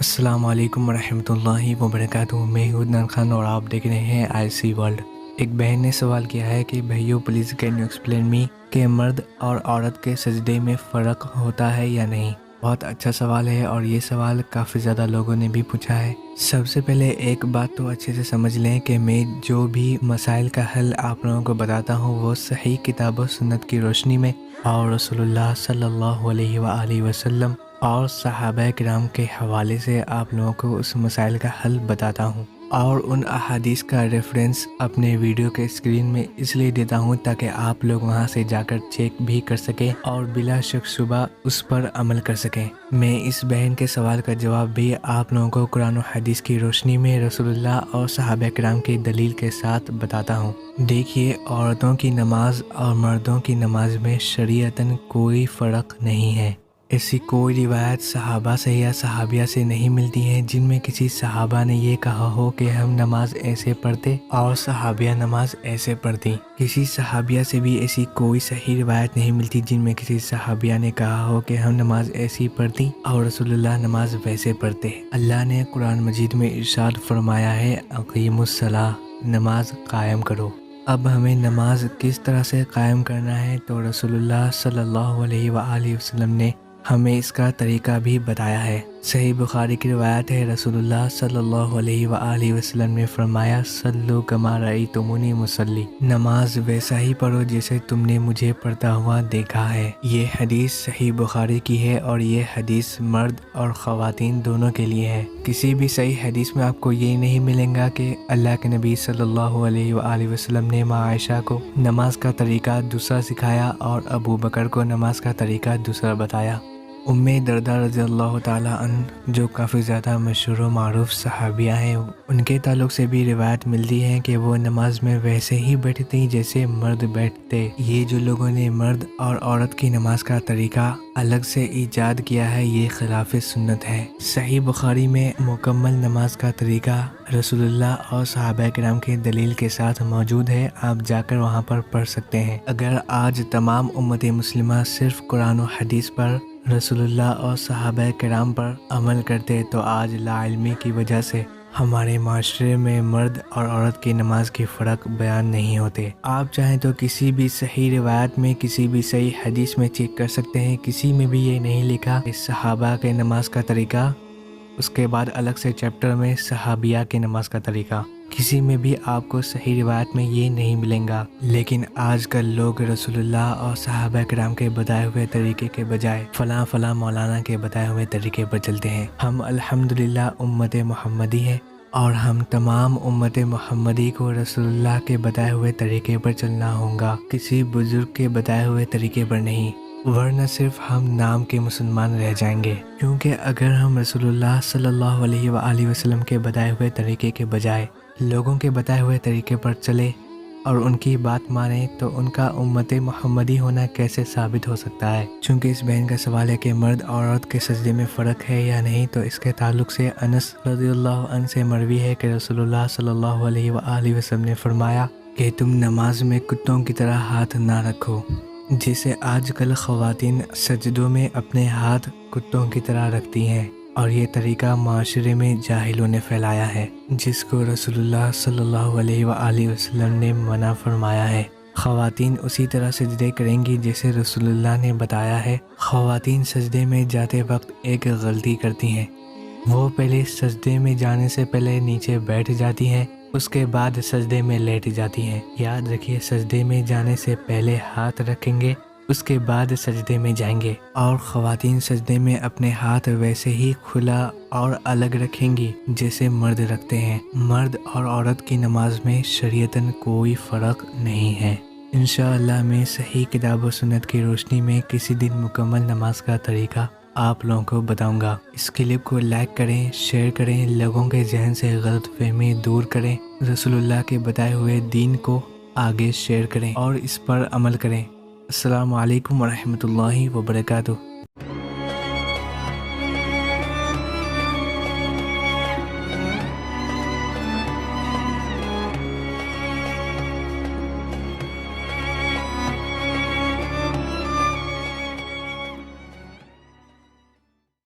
السلام علیکم ورحمۃ اللہ وبرکاتہ۔ میں ہوں عدنان خان اور آپ دیکھ رہے ہیں آئی سی ورلڈ۔ ایک بہن نے سوال کیا ہے کہ بھائیو پلیز کین یو ایکسپلین می کہ مرد اور عورت کے سجدے میں فرق ہوتا ہے یا نہیں۔ بہت اچھا سوال ہے اور یہ سوال کافی زیادہ لوگوں نے بھی پوچھا ہے۔ سب سے پہلے ایک بات تو اچھے سے سمجھ لیں کہ میں جو بھی مسائل کا حل آپ لوگوں کو بتاتا ہوں وہ صحیح کتاب و سنت کی روشنی میں اور رسول اللہ صلی اللہ علیہ وآلہ وسلم اور صحابہ کرام کے حوالے سے آپ لوگوں کو اس مسائل کا حل بتاتا ہوں، اور ان احادیث کا ریفرنس اپنے ویڈیو کے اسکرین میں اس لیے دیتا ہوں تاکہ آپ لوگ وہاں سے جا کر چیک بھی کر سکیں اور بلا شک شبہ اس پر عمل کر سکیں۔ میں اس بہن کے سوال کا جواب بھی آپ لوگوں کو قرآن و حدیث کی روشنی میں رسول اللہ اور صحابہ کرام کی دلیل کے ساتھ بتاتا ہوں۔ دیکھیے، عورتوں کی نماز اور مردوں کی نماز میں شریعتاً کوئی فرق نہیں ہے۔ ایسی کوئی روایت صحابہ سے یا صحابیہ سے نہیں ملتی ہے جن میں کسی صحابہ نے یہ کہا ہو کہ ہم نماز ایسے پڑھتے اور صحابیہ نماز ایسے پڑھتی۔ کسی صحابیہ سے بھی ایسی کوئی صحیح روایت نہیں ملتی جن میں کسی صحابیہ نے کہا ہو کہ ہم نماز ایسی پڑھتی اور رسول اللہ نماز ویسے پڑھتے۔ اللہ نے قرآن مجید میں ارشاد فرمایا ہے اقیموا الصلاۃ، نماز قائم کرو۔ اب ہمیں نماز کس طرح سے قائم کرنا ہے تو رسول اللہ صلی اللہ علیہ وآلہ وسلم نے ہمیں اس کا طریقہ بھی بتایا ہے۔ صحیح بخاری کی روایت ہے، رسول اللہ صلی اللہ علیہ وآلہ وسلم نے فرمایا صلو کما رأیتمونی مصلی، نماز ویسا ہی پڑھو جیسے تم نے مجھے پڑھتا ہوا دیکھا ہے۔ یہ حدیث صحیح بخاری کی ہے اور یہ حدیث مرد اور خواتین دونوں کے لیے ہے۔ کسی بھی صحیح حدیث میں آپ کو یہ نہیں ملے گا کہ اللہ کے نبی صلی اللہ علیہ وآلہ وسلم نے ماں عائشہ کو نماز کا طریقہ دوسرا سکھایا اور ابو بکر کو نماز کا طریقہ دوسرا بتایا۔ ام درداء رضی اللہ تعالیٰ عنہ جو کافی زیادہ مشہور و معروف صحابیہ ہیں، ان کے تعلق سے بھی روایت ملتی ہے کہ وہ نماز میں ویسے ہی بیٹھتی جیسے مرد بیٹھتے۔ یہ جو لوگوں نے مرد اور عورت کی نماز کا طریقہ الگ سے ایجاد کیا ہے یہ خلاف سنت ہے۔ صحیح بخاری میں مکمل نماز کا طریقہ رسول اللہ اور صحابہ کرام کی دلیل کے ساتھ موجود ہے، آپ جا کر وہاں پر پڑھ سکتے ہیں۔ اگر آج تمام امت مسلمہ صرف قرآن و حدیث پر، رسول اللہ اور صحابہ کرام پر عمل کرتے تو آج لا علمی کی وجہ سے ہمارے معاشرے میں مرد اور عورت کی نماز کی فرق بیان نہیں ہوتے۔ آپ چاہیں تو کسی بھی صحیح روایت میں، کسی بھی صحیح حدیث میں چیک کر سکتے ہیں، کسی میں بھی یہ نہیں لکھا کہ صحابہ کے نماز کا طریقہ، اس کے بعد الگ سے چیپٹر میں صحابیہ کی نماز کا طریقہ، کسی میں بھی آپ کو صحیح روایت میں یہ نہیں ملیں گا۔ لیکن آج کل لوگ رسول اللہ اور صحابہ کرام کے بتائے ہوئے طریقے کے بجائے فلاں فلاں مولانا کے بتائے ہوئے طریقے پر چلتے ہیں۔ ہم الحمدللہ امت محمدی ہیں اور ہم تمام امت محمدی کو رسول اللہ کے بتائے ہوئے طریقے پر چلنا ہوگا، کسی بزرگ کے بتائے ہوئے طریقے پر نہیں، ورنہ صرف ہم نام کے مسلمان رہ جائیں گے۔ کیونکہ اگر ہم رسول اللہ صلی اللہ علیہ وآلہ وسلم کے بتائے ہوئے طریقے کے بجائے لوگوں کے بتائے ہوئے طریقے پر چلے اور ان کی بات مانیں تو ان کا امت محمدی ہونا کیسے ثابت ہو سکتا ہے؟ چونکہ اس بہن کا سوال ہے کہ مرد اور عورت کے سجدے میں فرق ہے یا نہیں، تو اس کے تعلق سے انس رضی اللہ عنہ سے مروی ہے کہ رسول اللہ صلی اللہ علیہ وآلہ وسلم نے فرمایا کہ تم نماز میں کتوں کی طرح ہاتھ نہ رکھو، جسے آج کل خواتین سجدوں میں اپنے ہاتھ کتوں کی طرح رکھتی ہیں، اور یہ طریقہ معاشرے میں جاہلوں نے پھیلایا ہے جس کو رسول اللہ صلی اللہ علیہ وآلہ وسلم نے منع فرمایا ہے۔ خواتین اسی طرح سجدے کریں گی جیسے رسول اللہ نے بتایا ہے۔ خواتین سجدے میں جاتے وقت ایک غلطی کرتی ہیں، وہ پہلے سجدے میں جانے سے پہلے نیچے بیٹھ جاتی ہیں، اس کے بعد سجدے میں لیٹ جاتی ہیں۔ یاد رکھیے، سجدے میں جانے سے پہلے ہاتھ رکھیں گے، اس کے بعد سجدے میں جائیں گے، اور خواتین سجدے میں اپنے ہاتھ ویسے ہی کھلا اور الگ رکھیں گی جیسے مرد رکھتے ہیں۔ مرد اور عورت کی نماز میں شریعتاً کوئی فرق نہیں ہے۔ انشاءاللہ میں صحیح کتاب و سنت کی روشنی میں کسی دن مکمل نماز کا طریقہ آپ لوگوں کو بتاؤں گا۔ اس کلپ کو لائک کریں، شیئر کریں، لوگوں کے ذہن سے غلط فہمی دور کریں، رسول اللہ کے بتائے ہوئے دین کو آگے شیئر کریں اور اس پر عمل کریں۔ السلام علیکم ورحمۃ اللہ وبرکاتہ۔